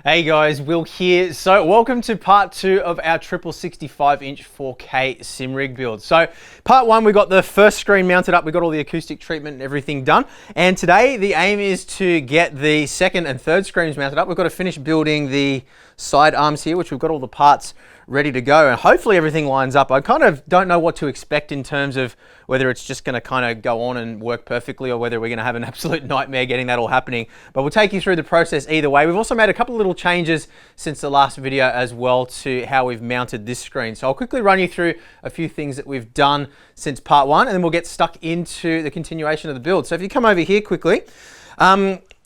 Hey guys, Will here. So welcome to part 2 of our triple 65-inch 4K sim rig build. So part 1, we got the first screen mounted up, we got all the acoustic treatment and everything done. And today the aim is to get the second and third screens mounted up. We've got to finish building the side arms here, which we've got all the parts ready to go, and hopefully everything lines up. I kind of don't know what to expect in terms of whether it's just going to kind of go on and work perfectly or whether we're going to have an absolute nightmare getting that all happening. But we'll take you through the process either way. We've also made a couple of little changes since the last video as well to how we've mounted this screen. So I'll quickly run you through a few things that we've done since part 1, and then we'll get stuck into the continuation of the build. So if you come over here quickly,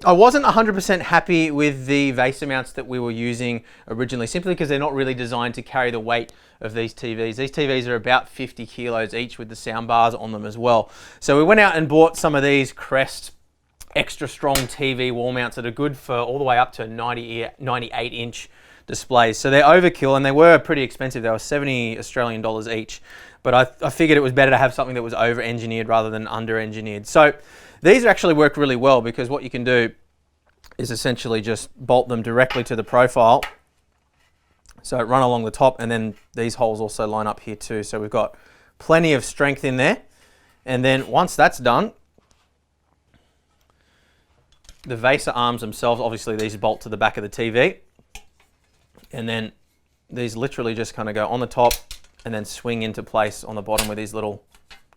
I wasn't 100% happy with the VESA mounts that we were using originally, simply because they're not really designed to carry the weight of these TVs. These TVs are about 50 kilos each with the sound bars on them as well. So we went out and bought some of these Crest extra strong TV wall mounts that are good for all the way up to 98-inch displays. So they're overkill, and they were pretty expensive. They were 70 Australian dollars each. But I figured it was better to have something that was over-engineered rather than under-engineered. So these actually work really well, because what you can do is essentially just bolt them directly to the profile. So run along the top, and then these holes also line up here too. So we've got plenty of strength in there. And then once that's done, the VESA arms themselves, obviously these bolt to the back of the TV. And then these literally just kind of go on the top and then swing into place on the bottom with these little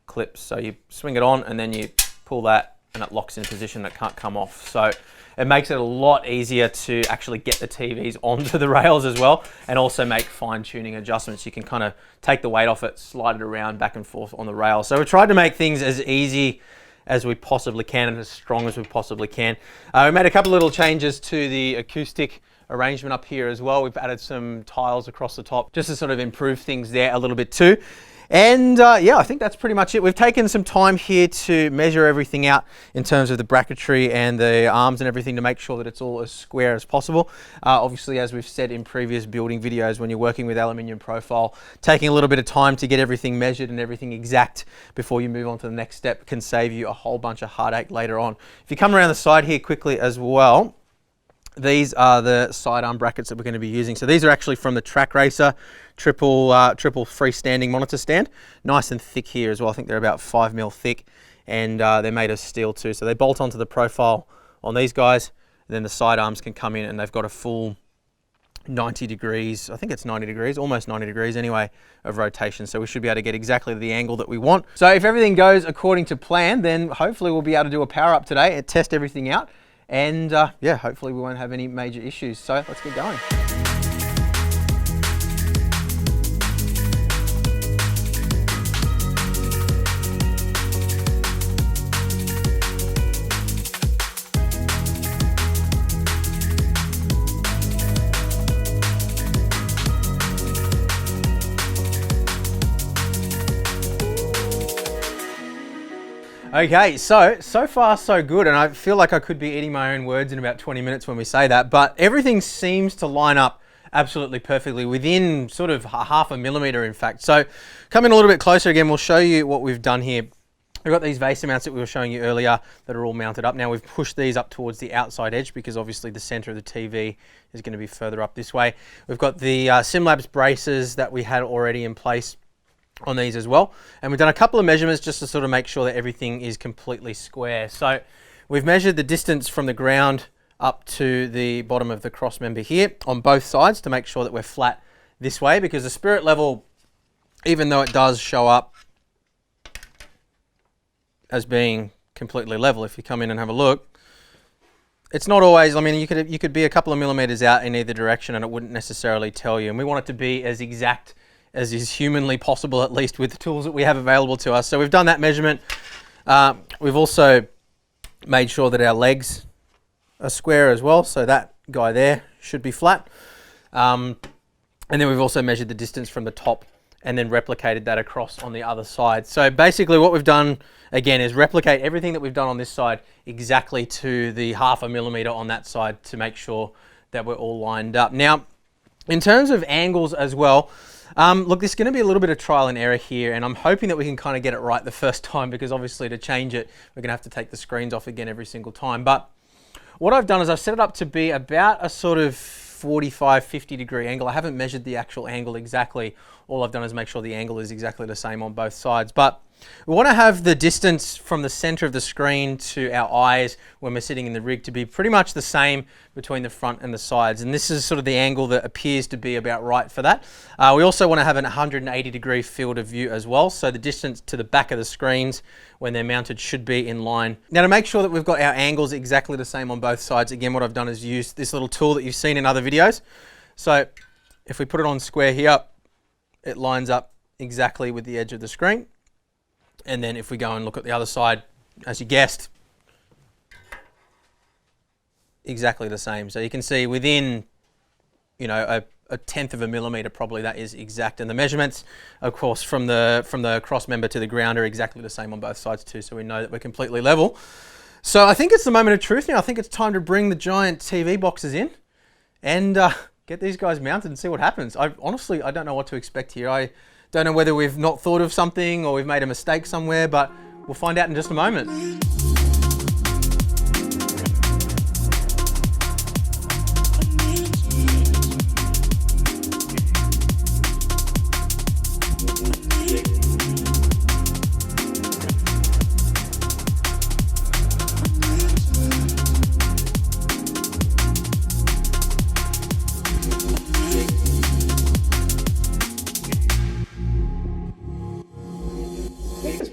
clips. So you swing it on and then you pull that and it locks in position, that can't come off. So it makes it a lot easier to actually get the TVs onto the rails as well, and also make fine tuning adjustments. You can kind of take the weight off it, slide it around back and forth on the rail. So we tried to make things as easy as we possibly can and as strong as we possibly can. We made a couple little changes to the acoustic arrangement up here as well. We've added some tiles across the top just to sort of improve things there a little bit too. And yeah, I think that's pretty much it. We've taken some time here to measure everything out in terms of the bracketry and the arms and everything to make sure that it's all as square as possible. Obviously, as we've said in previous building videos, when you're working with aluminium profile, taking a little bit of time to get everything measured and everything exact before you move on to the next step can save you a whole bunch of heartache later on. If you come around the side here quickly as well, these are the sidearm brackets that we're going to be using. So these are actually from the Trak Racer triple freestanding monitor stand. Nice and thick here as well. I think they're about 5mm thick, and they're made of steel too. So they bolt onto the profile on these guys, and then the sidearms can come in, and they've got a full 90 degrees, I think it's 90 degrees, almost 90 degrees anyway, of rotation. So we should be able to get exactly the angle that we want. So if everything goes according to plan, then hopefully we'll be able to do a power up today and test everything out. And yeah, hopefully we won't have any major issues. So let's get going. Okay, so far so good, and I feel like I could be eating my own words in about 20 minutes when we say that, but everything seems to line up absolutely perfectly within sort of half a millimeter, in fact. So come in a little bit closer again, we'll show you what we've done here. We've got these VESA mounts that we were showing you earlier that are all mounted up. Now we've pushed these up towards the outside edge because obviously the center of the TV is going to be further up this way. We've got the SimLabs braces that we had already in place on these as well, and we've done a couple of measurements just to sort of make sure that everything is completely square. So we've measured the distance from the ground up to the bottom of the cross member here on both sides to make sure that we're flat this way, because the spirit level, even though it does show up as being completely level, if you come in and have a look, it's not always. I mean, you could be a couple of millimeters out in either direction and it wouldn't necessarily tell you, and we want it to be as exact as is humanly possible, at least with the tools that we have available to us. So we've done that measurement. We've also made sure that our legs are square as well. So that guy there should be flat. And then we've also measured the distance from the top and then replicated that across on the other side. So basically what we've done, again, is replicate everything that we've done on this side exactly to the half a millimeter on that side to make sure that we're all lined up. Now, in terms of angles as well, look, there's going to be a little bit of trial and error here, and I'm hoping that we can kind of get it right the first time, because obviously to change it, we're going to have to take the screens off again every single time. But what I've done is I've set it up to be about a sort of 45, 50 degree angle. I haven't measured the actual angle exactly. All I've done is make sure the angle is exactly the same on both sides. But we want to have the distance from the center of the screen to our eyes when we're sitting in the rig to be pretty much the same between the front and the sides. And this is sort of the angle that appears to be about right for that. We also want to have an 180 degree field of view as well. So the distance to the back of the screens when they're mounted should be in line. Now, to make sure that we've got our angles exactly the same on both sides, again, what I've done is use this little tool that you've seen in other videos. So if we put it on square here, it lines up exactly with the edge of the screen. And then if we go and look at the other side, as you guessed, exactly the same. So you can see within, you know, a tenth of a millimeter, probably that is exact. And the measurements, of course, from the cross member to the ground are exactly the same on both sides too. So we know that we're completely level. So I think it's the moment of truth now. I think it's time to bring the giant TV boxes in and get these guys mounted and see what happens. Honestly, I don't know what to expect here. I don't know whether we've not thought of something or we've made a mistake somewhere, but we'll find out in just a moment.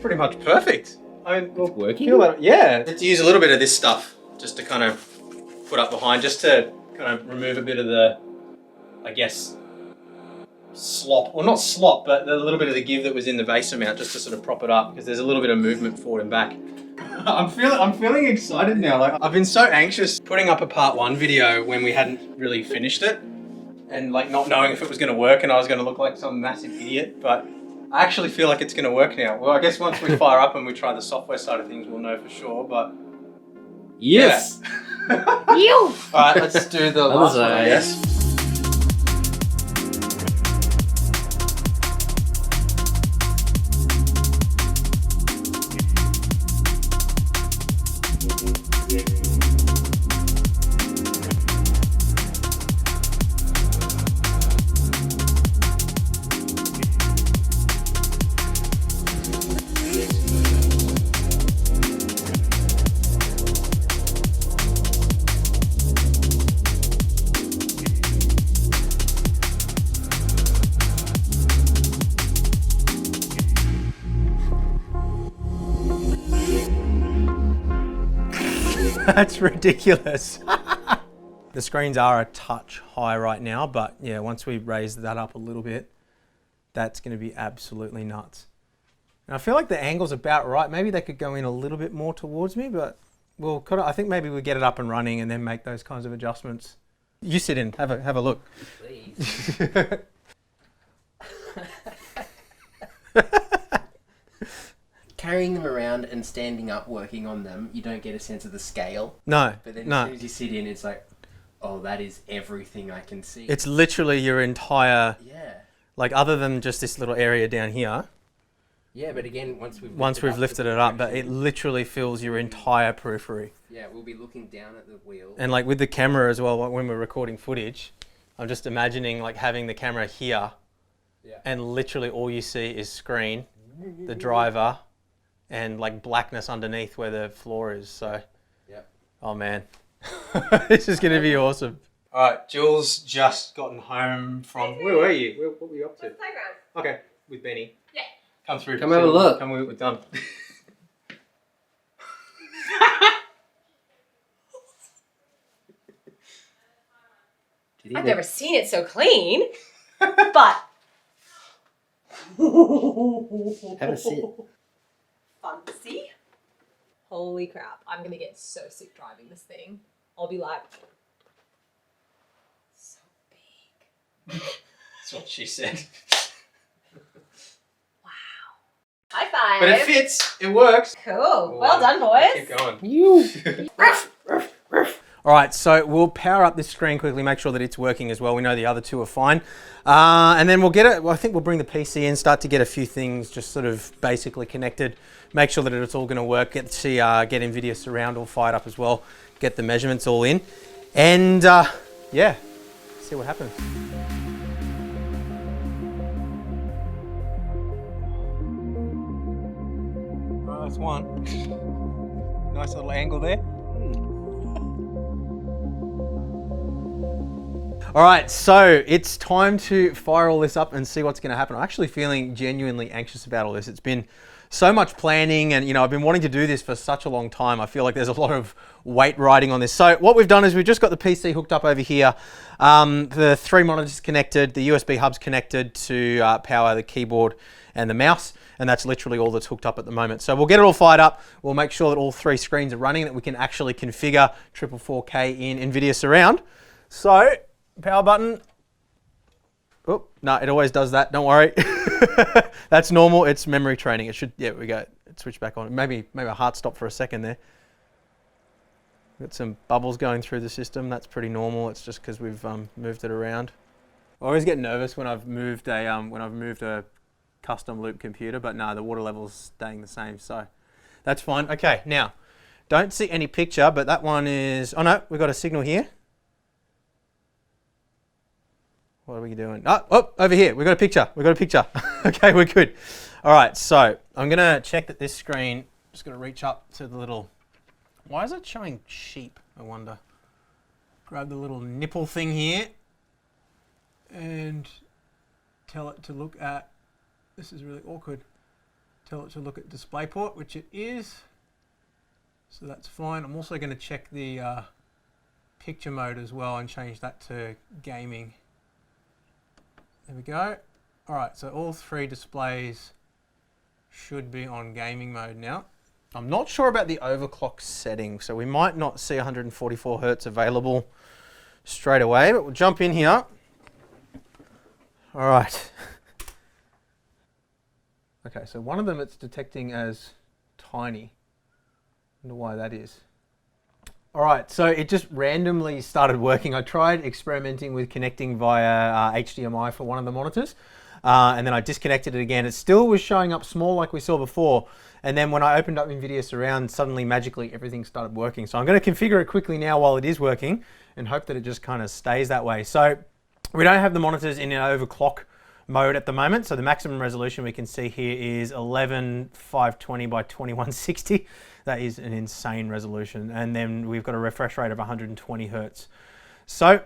Pretty much perfect. I mean, it's working? Yeah. Let's use a little bit of this stuff just to kind of put up behind, just to kind of remove a bit of the, I guess, slop, or not slop, but the little bit of the give that was in the Vaser mount, just to sort of prop it up, because there's a little bit of movement forward and back. I'm feeling excited now. Like, I've been so anxious putting up a part 1 video when we hadn't really finished it, and like not knowing if it was going to work and I was going to look like some massive idiot, but I actually feel like it's going to work now. Well, I guess once we fire up and we try the software side of things, we'll know for sure, but... Yes! Yeah. Alright, let's do the last one, I guess. That's ridiculous. The screens are a touch high right now, but yeah, once we raise that up a little bit, that's going to be absolutely nuts. And I feel like the angle's about right. Maybe they could go in a little bit more towards me, but I think maybe we'll get it up and running and then make those kinds of adjustments. You sit in, have a look. Please. Carrying them around and standing up working on them, you don't get a sense of the scale. No. But then as soon as you sit in, it's like, oh, that is everything I can see. It's literally your entire... Yeah. Like, other than just this little area down here. Yeah, but again, once we've lifted it up, but it literally fills your entire periphery. Yeah, we'll be looking down at the wheel. And like with the camera as well, when we're recording footage, I'm just imagining like having the camera here, and literally all you see is screen, the driver, and like blackness underneath where the floor is. So, oh man, this is going to be awesome. All right, Jules just gotten home from, where were you? What were you up to? Playground. Okay, with Benny. Yeah. Come through. Come have a look. Come with, we're done. I've never seen it so clean, but... Have a sit. Fancy. Holy crap. I'm going to get so sick driving this thing. I'll be like... So big. That's what she said. Wow. High five. But it fits. It works. Cool. Well done, boys. Keep going. You. All right, so we'll power up this screen quickly, make sure that it's working as well. We know the other two are fine. And then we'll get it, well, I think we'll bring the PC in, start to get a few things just sort of basically connected, make sure that it's all gonna work, get NVIDIA Surround all fired up as well, get the measurements all in. And yeah, see what happens. Well, that's one. Nice little angle there. All right, so it's time to fire all this up and see what's going to happen. I'm actually feeling genuinely anxious about all this. It's been so much planning, and I've been wanting to do this for such a long time. I feel like there's a lot of weight riding on this. So what we've done is we've just got the PC hooked up over here. The 3 monitors connected, the USB hub's connected to power the keyboard and the mouse, and that's literally all that's hooked up at the moment. So we'll get it all fired up. We'll make sure that all 3 screens are running, that we can actually configure 4K in NVIDIA Surround. So power button. Oh, no, it always does that. Don't worry. That's normal. It's memory training. It should, yeah, we go. It switched back on. Maybe a heart stop for a second there. Got some bubbles going through the system. That's pretty normal. It's just because we've moved it around. I always get nervous when I've moved a custom loop computer, but no, the water level's staying the same, so that's fine. Okay, now don't see any picture, but that one is. Oh no, we've got a signal here. What are we doing? Oh, over here. We've got a picture. Okay, we're good. All right, so I'm going to check that this screen, just going to reach up to the little, why is it showing sheep, I wonder? Grab the little nipple thing here and tell it to look at, this is really awkward, tell it to look at DisplayPort, which it is. So that's fine. I'm also going to check the picture mode as well and change that to gaming. There we go. All right, so all 3 displays should be on gaming mode now. I'm not sure about the overclock setting, so we might not see 144 Hertz available straight away, but we'll jump in here. All right. Okay, so one of them it's detecting as tiny. I wonder why that is. All right, so it just randomly started working. I tried experimenting with connecting via HDMI for one of the monitors, and then I disconnected it again. It still was showing up small like we saw before, and then when I opened up NVIDIA Surround, suddenly magically everything started working. So I'm going to configure it quickly now while it is working and hope that it just kind of stays that way. So we don't have the monitors in an overclock mode at the moment, so the maximum resolution we can see here is 11520 by 2160. That is an insane resolution. And then we've got a refresh rate of 120 Hertz. So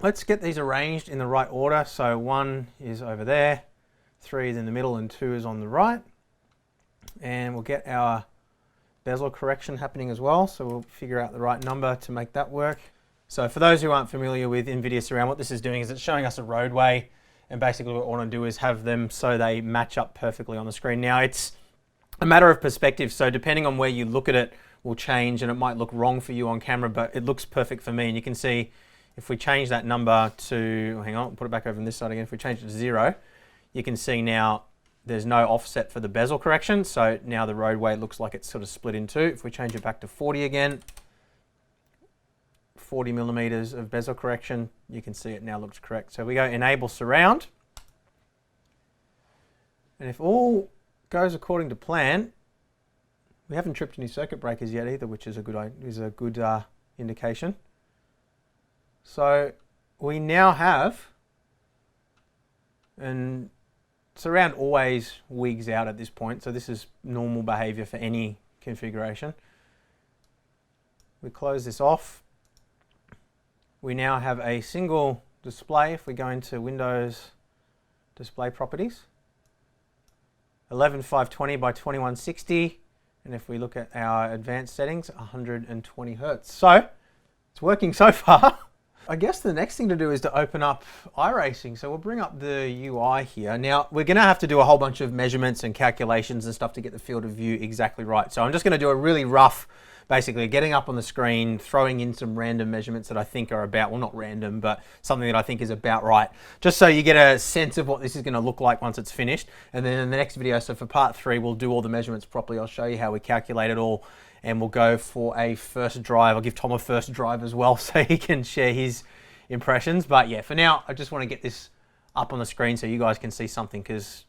let's get these arranged in the right order. So 1 is over there, 3 is in the middle, and 2 is on the right. And we'll get our bezel correction happening as well. So we'll figure out the right number to make that work. So for those who aren't familiar with NVIDIA Surround, what this is doing is it's showing us a roadway. And basically what we want to do is have them so they match up perfectly on the screen. Now it's a matter of perspective, so depending on where you look at it will change, and it might look wrong for you on camera, but it looks perfect for me. And you can see if we change that number to, hang on, put it back over on this side again. If we change it to 0, you can see now there's no offset for the bezel correction. So now the roadway looks like it's sort of split in 2. If we change it back to 40 again, 40 millimeters of bezel correction, you can see it now looks correct. So we go enable surround. And if all goes according to plan, we haven't tripped any circuit breakers yet either, which is a good indication. So we now have, and surround always wigs out at this point, so this is normal behavior for any configuration. We close this off. We now have a single display. If we go into Windows display properties, 11520 by 2160, and if we look at our advanced settings, 120 Hertz. So it's working so far. I guess the next thing to do is to open up iRacing. So we'll bring up the UI here. Now we're going to have to do a whole bunch of measurements and calculations and stuff to get the field of view exactly right. So I'm just going to do a really rough, basically getting up on the screen, throwing in some random measurements that I think are about, well, not random, but something that I think is about right, just so you get a sense of what this is going to look like once it's finished. And then in the next video, so for part 3, we'll do all the measurements properly. I'll show you how we calculate it all, and we'll go for a first drive. I'll give Tom a first drive as well so he can share his impressions. But yeah, for now, I just want to get this up on the screen so you guys can see something, because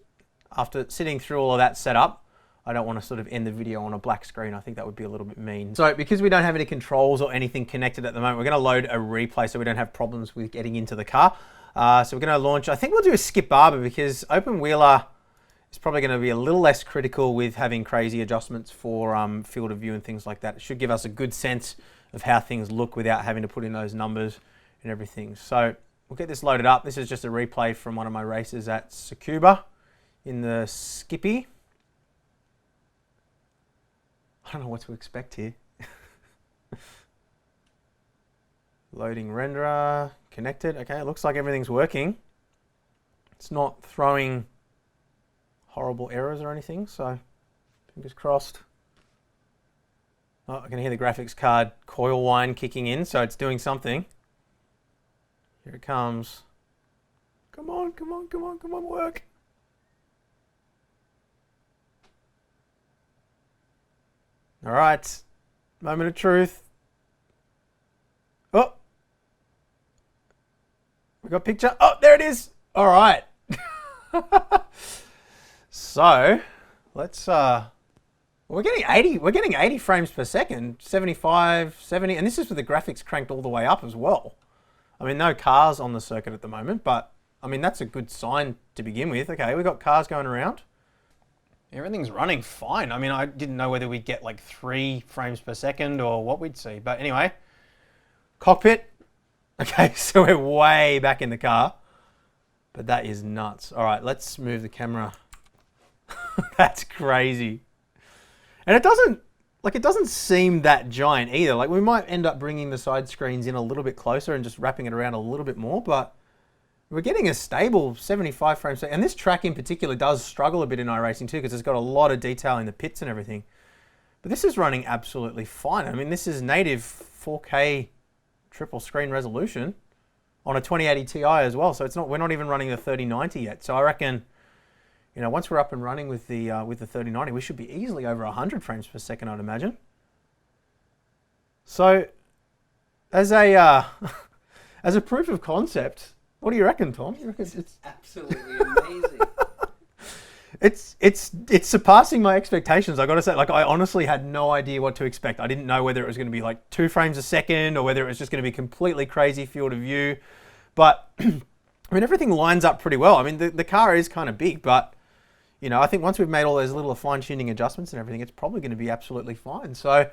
after sitting through all of that setup, I don't want to sort of end the video on a black screen. I think that would be a little bit mean. So because we don't have any controls or anything connected at the moment, we're going to load a replay so we don't have problems with getting into the car. So we're going to launch, I think we'll do a skip barber because open wheeler is probably going to be a little less critical with having crazy adjustments for field of view and things like that. It should give us a good sense of how things look without having to put in those numbers and everything. So we'll get this loaded up. This is just a replay from one of my races at Simucube in the Skippy. I don't know what to expect here. Loading renderer, connected. Okay, it looks like everything's working. It's not throwing horrible errors or anything, so fingers crossed. Oh, I can hear the graphics card coil whine kicking in, so it's doing something. Here it comes. Come on, come on, come on, come on, work. All right, moment of truth. Oh, we got picture. Oh, there it is. All right. So let's, we're getting 80 frames per second, 75, 70, and this is with the graphics cranked all the way up as well. I mean, no cars on the circuit at the moment, but I mean, that's a good sign to begin with. Okay, we've got cars going around. Everything's running fine. I mean, I didn't know whether we'd get like 3 frames per second or what we'd see. But anyway, cockpit. Okay, so we're way back in the car. But that is nuts. All right, let's move the camera. That's crazy. And it doesn't seem that giant either. Like we might end up bringing the side screens in a little bit closer and just wrapping it around a little bit more, but we're getting a stable 75 frames per second. And this track in particular does struggle a bit in iRacing too because it's got a lot of detail in the pits and everything. But this is running absolutely fine. I mean, this is native 4K triple screen resolution on a 2080 Ti as well. So it's not, we're not even running the 3090 yet. So I reckon, you know, once we're up and running with the 3090, we should be easily over 100 frames per second, I'd imagine. So as a as a proof of concept, what do you reckon, Tom? You reckon it's absolutely amazing. It's surpassing my expectations. I got to say, like I honestly had no idea what to expect. I didn't know whether it was going to be like 2 frames a second or whether it was just going to be completely crazy field of view. But I mean, everything lines up pretty well. I mean, the car is kind of big, but you know, I think once we've made all those little fine-tuning adjustments and everything, it's probably going to be absolutely fine. So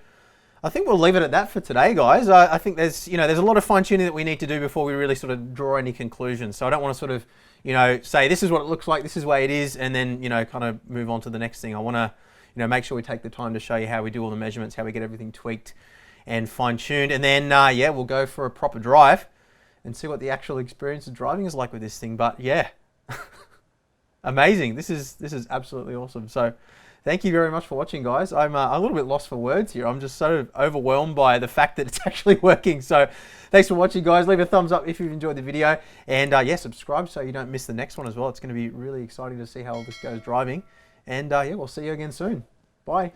I think we'll leave it at that for today, guys. I think there's a lot of fine-tuning that we need to do before we really sort of draw any conclusions. So I don't want to sort of, you know, say this is what it looks like, this is the way it is, and then, you know, kind of move on to the next thing. I want to, you know, make sure we take the time to show you how we do all the measurements, how we get everything tweaked and fine-tuned. And then, yeah, we'll go for a proper drive and see what the actual experience of driving is like with this thing. But yeah, amazing. This is absolutely awesome. So thank you very much for watching, guys. I'm a little bit lost for words here. I'm just so overwhelmed by the fact that it's actually working. So thanks for watching, guys. Leave a thumbs up if you've enjoyed the video. And yeah, subscribe so you don't miss the next one as well. It's going to be really exciting to see how all this goes driving. And yeah, we'll see you again soon. Bye.